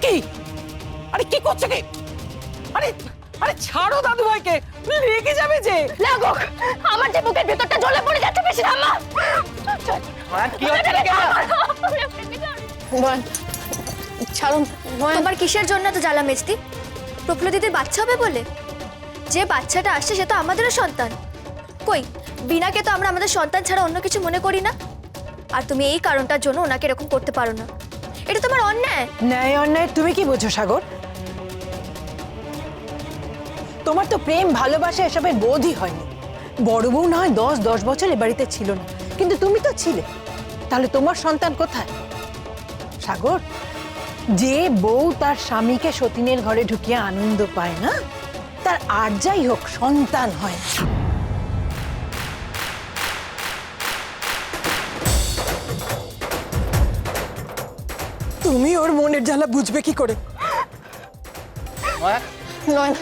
কি আরে কি করছে কি আরে আরে ছাড়ো দাদু ভাইকে লেগে যাবে যে লাগুক আমার যে বুকের ভিতরটা জ্বলে পড়ে যাচ্ছে বেশি ঠাম্মা কি হচ্ছে লেগে যা ছাড়ুন তোমার কিসের জন্য তো জ্বালা মেজদি? প্রফুল্ল দিদির বাচ্চা হবে বলে? যে বাচ্চাটা আসছে সে তো আমাদেরও সন্তান। কই বিনাকে তো আমরা আমাদের সন্তান ছাড়া অন্য কিছু মনে করি না। আর তুমি এই কারণটার জন্য ওনাকে এরকম করতে পারো না, এটা তোমার অন্যায়। ন্যায় অন্যায় তুমি কি বোঝো সাগর? তোমার তো প্রেম ভালোবাসা এসবের বোধই হয়নি। বড় বউ না হয় 10 বছর এ বাড়িতে ছিল না, কিন্তু তুমি তো ছিলে। তাহলে তোমার সন্তান কোথায়? সাগর, যে বউ তার স্বামীকে সতীনের ঘরে ঢুকিয়ে আনন্দ পায় না, তার আর যাই হোক সন্তান হয় না। তুমি ওর মনের জ্বালা বুঝবে কি করে? নয়ন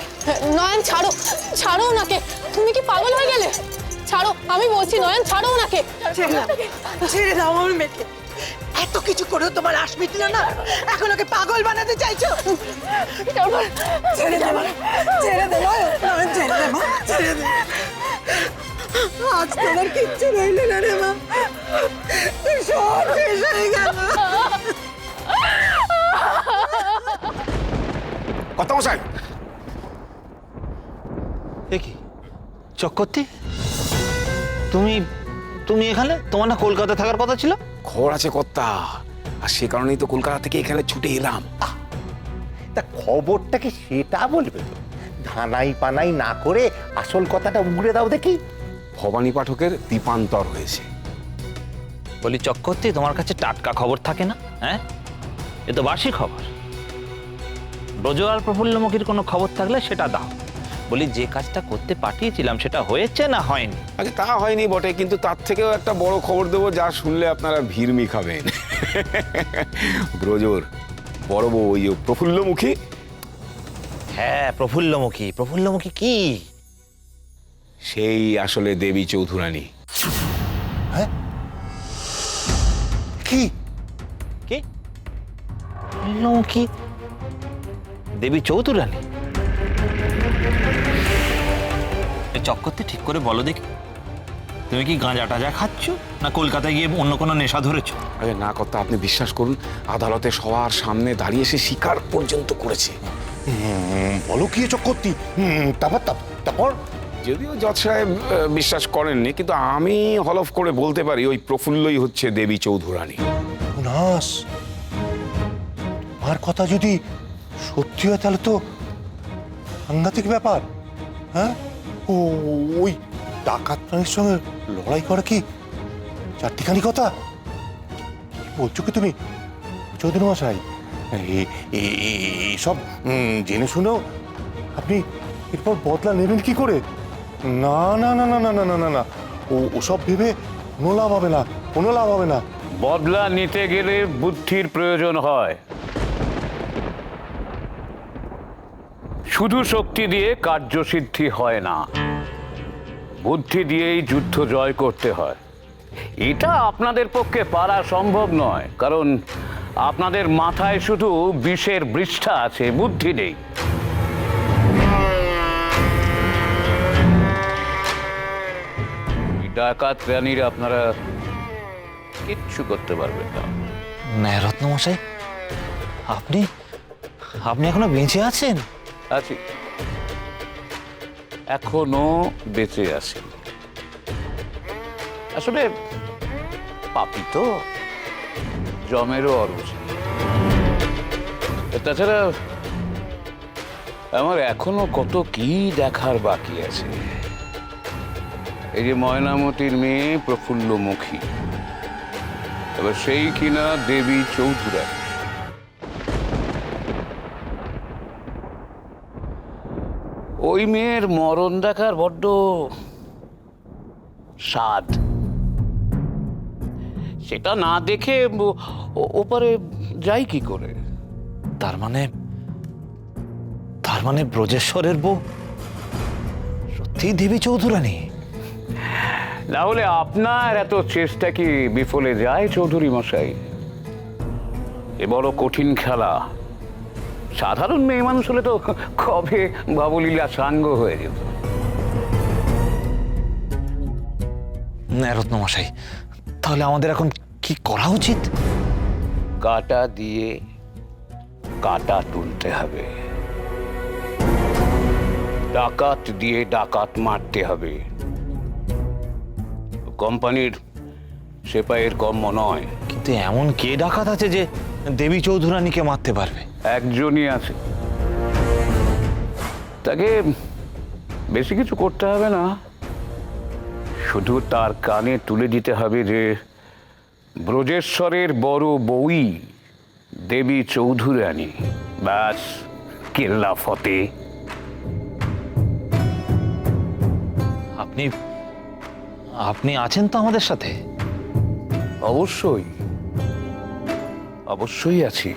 নয়ন ছাড়ো ছাড়ো ওনাকে, তুমি কি পাগল হয়ে গেলে? ছাড়ো আমি বলছি, নয়ন ছাড়ো ওনাকে। ছেড়ে দাও আমার মেয়েকে। এত কিছু করেও তোমার আশ মিটল না, এখন ওকে পাগল বানাতে চাইছো? ছেড়ে দে মা, ছেড়ে দে মা, ছেড়ে দে মা, ছেড়ে দে। আজ তোমার কিচ্ছু রইল না রে মা, সব শেষ হয়ে গেল। কথা মশাই, কি চক্রবর্তী, তুমি তুমি এখানে? তোমার না কলকাতা থাকার কথা ছিল? খবর আছে কর্তা, আর সে কারণেই তো কলকাতা থেকে এখানে ছুটে এলাম। তা খবরটা কি সেটা বলবে তো? ধানাই পানাই না করে আসল কথাটা উগড়ে দাও দেখি। ভবানী পাঠকের দীপান্তর হয়েছে। বলি চক্রবর্তী, তোমার কাছে টাটকা খবর থাকে না? হ্যাঁ, এ তো বাসি খবর। ব্রজ আর প্রফুল্লমুখীর কোনো খবর থাকলে সেটা দাও। বলি যে কাজটা করতে পাঠিয়েছিলাম সেটা হয়েছে না হয়নি? আগে তা হয়নি বটে, কিন্তু তার থেকেও একটা বড় খবর দেবো যা শুনলে আপনারা ভিড়মি খাবেন। ব্রজর বড় বউ ওই প্রফুল্লমুখী। হ্যাঁ, প্রফুল্লমুখী। প্রফুল্লমুখী কি? সেই আসলে দেবী চৌধুরানী। হ্যাঁ কি কি প্রফুল্লমুখী দেবী চৌধুরানী? চক্করতে ঠিক করে বলো দেখি, তুমি কি গাঁজা টাজা খাচ্ছ না কলকাতায় গিয়ে অন্য কোনো নেশা ধরেছো? আরে না কর্তা, আপনি বিশ্বাস করুন, আদালতে সবার সামনে দাঁড়িয়ে সে স্বীকার পর্যন্ত করেছে। বলো কি চক্রবর্তী? তারপর যদিও জজ সাহেব বিশ্বাস করেননি, কিন্তু আমি হলফ করে বলতে পারি ওই প্রফুল্লই হচ্ছে দেবী চৌধুরানী। নাস, আর কথা যদি সত্যি হয় তাহলে তো সাংঘাতিক ব্যাপার। হ্যাঁ, ও ওই ডাকাত প্রাণীর সঙ্গে লড়াই করা কি চারটিখানি কথা? কি বলছো কি তুমি চৌধুরী মশাই? এসব জেনে শুনেও আপনি এরপর বদলা নেবেন কি করে? না না না না না না না না না, ওসব ভেবে কোনো লাভ হবে না, কোনো লাভ হবে না। বদলা নিতে গেলে বুদ্ধির প্রয়োজন হয়। শুধু শক্তি দিয়ে কার্যসিদ্ধি হয় না, বুদ্ধি দিয়েই যুদ্ধ জয় করতে হয়। এটা আপনাদের পক্ষে পারা সম্ভব নয়, কারণ আপনাদের মাথায় শুধু বিষের বৃষ্ঠা আছে, বুদ্ধি নেই। ডাকাত প্রাণীরা আপনারা কিচ্ছু করতে পারবেন না। ন্যায়রত্ন মশাই, আপনি আপনি এখনো বেঁচে আছেন? আছি, এখনো বেঁচে আছি। আসলে পাপী তো, জমেরও অরুচি। তাছাড়া আমার এখনো কত কি দেখার বাকি আছে। এই যে ময়নামতির মেয়ে প্রফুল্লমুখী, এবার সেই কিনা দেবী চৌধুরানী। ওই মেয়ের মরণ দেখার বড্ড স্বাদ। সেটা না দেখে ওপারে যাই কি করে? তার মানে ব্রজেশ্বরের বউ সত্যি দেবী চৌধুরানী? না হলে আপনার এত চেষ্টা কি বিফলে যায় চৌধুরী মশাই? এ বড় কঠিন খেলা, সাধারণ মেয়ে মানুষ হলে তো কবে বাবুলীলা সাঙ্গ হয়ে যেত। রত্নমশাই, তাহলে আমাদের এখন কি করা উচিত? কাটা দিয়ে কাটা তুলতে হবে, ডাকাত দিয়ে ডাকাত মারতে হবে। কোম্পানির সেপাইয়ের কর্ম নয়। কিন্তু এমন কে ডাকাত আছে যে দেবী চৌধুরানীকে মারতে পারবে? একজনই আছে, তাকে বেশি কিছু করতে হবে না, শুধু তার কানে তুলে দিতে হবে যে ব্রজেশ্বরের বড় বউই দেবী চৌধুরানী। ব্যাস, কেল্লা ফতে। আপনি আপনি আছেন তো আমাদের সাথে? অবশ্যই, অবশ্যই আছি।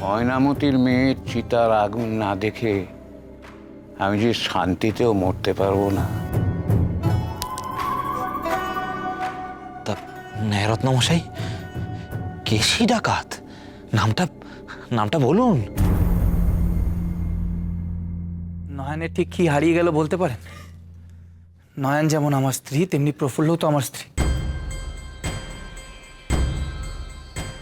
ময়নামতির মেয়ের চিতার আগুন না দেখে আমি যে শান্তিতেও মরতে পারবো না। তা রত্নমশাই, কেশি ডাকাত নামটা নামটা বলুন। নয়নের ঠিক কি হারিয়ে গেল বলতে পারেন? নয়ন যেমন আমার স্ত্রী, তেমনি প্রফুল্লও তো আমার স্ত্রী।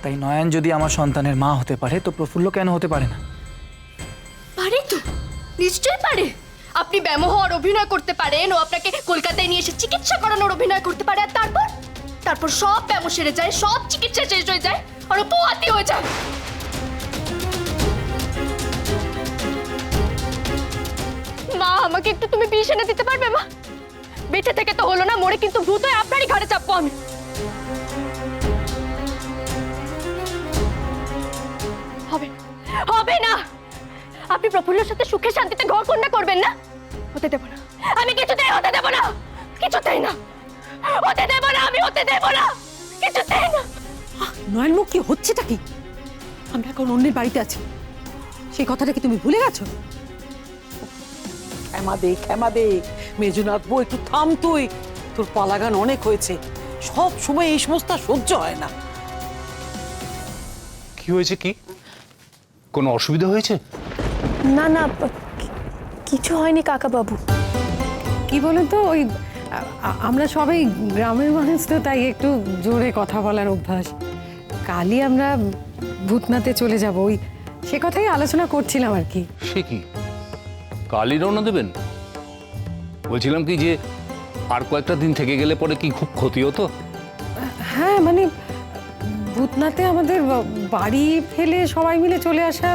তাই নয়ন যদি আমার সন্তানের মা হতে পারে, তো প্রফুল্ল কেন হতে পারে না? পারে তো, নিশ্চয়ই পারে। আপনি ব্যামোহর অভিনয় করতে পারেন, ও আপনাকে কলকাতায় নিয়ে এসে চিকিৎসা করানোর অভিনয় করতে পারে, আর তারপর সব ব্যামো সেরে যায়, সব চিকিৎসা শেষ হয়ে যায়, আর ও পোয়াতি হয়ে যায়। মা, আমাকে একটু তুমি বিষ এনে দিতে পারবে মা? বেঁচে থেকে তো হলো না, মরে কিন্তু ভূত হয়ে আপনারই ঘাড়ে চাপবো আমি। হবে হবে না। আপনি প্রফুল্লর সাথে সুখে শান্তিতে ঘর কন্যা করবেন না? হতে দেব না, আমি কিছুতেই হতে দেব না, কিছুতেই না হতে দেব না, আমি হতে দেব না, কিছুতেই না। নয়ন মুখ কি হচ্ছেটা কি? আমরা এখন অন্যের বাড়িতে আছি, সেই কথাটা কি তুমি ভুলে গেছো? ক্ষমা দে মেজুনাথ বউ, একটু থাম তুই। তোর পালাগান অনেক হয়েছে, সব সময় এই সমস্ত আর সহ্য হয় না। কি হয়েছে? কি কোনো অসুবিধা হয়েছে? না না, কিছু হয়নি কাকা বাবু। কি বলেন তো, ওই আমরা সবাই গ্রামের মানুষ তো, তাই একটু জোরে কথা বলার অভ্যাস। কালই আমরা ভূতনাথে চলে যাব, ওই সে কথাই আলোচনা করছিলাম আর কি। সে কি, কালই রওনা দেবেন? বলছিলাম কি যে আর কয়েকটা দিন থেকে গেলে পরে কি খুব ক্ষতি হতো? হ্যাঁ, মানে ভূতনাথে আমাদের বাড়ি ফেলে সবাই মিলে চলে আসা,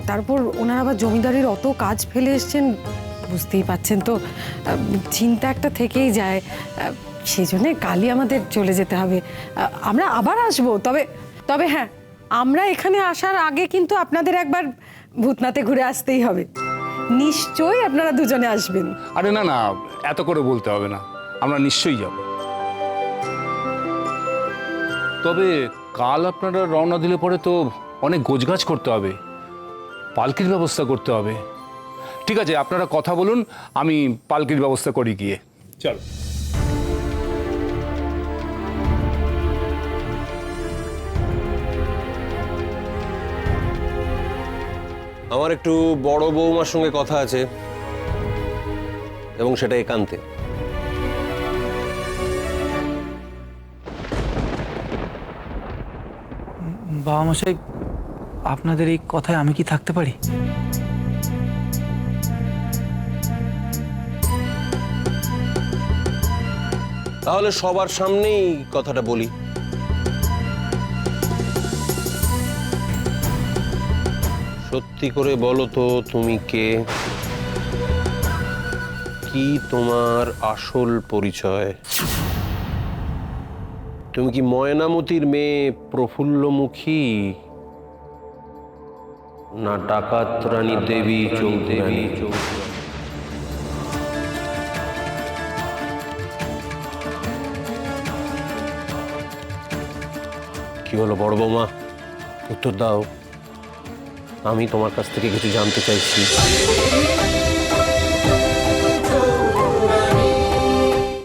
তারপর ওনারা আবার জমিদারির অত কাজ ফেলে এসছেন, বুঝতেই পাচ্ছেন তো, চিন্তা একটা থেকেই যায়। সেই জন্যে কালই আমাদের চলে যেতে হবে। আমরা আবার আসবো, তবে হ্যাঁ, আমরা এখানে আসার আগে কিন্তু আপনাদের একবার ভূতনাথে ঘুরে আসতেই হবে। নিশ্চয়ই আপনারা দুজনে আসবেন। আরে না না, এত করে বলতে হবে না, আমরা নিশ্চয়ই যাব। তবে কাল আপনারা রওনা দিলে পরে তো অনেক গোছগাছ করতে হবে, পালকির ব্যবস্থা করতে হবে। ঠিক আছে, আপনারা কথা বলুন, আমি পালকির ব্যবস্থা করি গিয়ে। চলো। আমার একটু বড় বৌমার সঙ্গে কথা আছে, এবং সেটা একান্তে। বাবা মশাই, আপনাদের এই কথায় আমি কি থাকতে পারি? তাহলে সবার সামনেই কথাটা বলি। সত্যি করে বলো তো, তুমি কে? কি তোমার আসল পরিচয়? তুমি কি ময়নামতির মেয়ে প্রফুল্লমুখী, না ডাকাত রানী দেবী চৌধুরানী? কি হলো বড় বৌমা, উত্তর দাও, আমি তোমার কাছ থেকে কিছু জানতে চাইছি।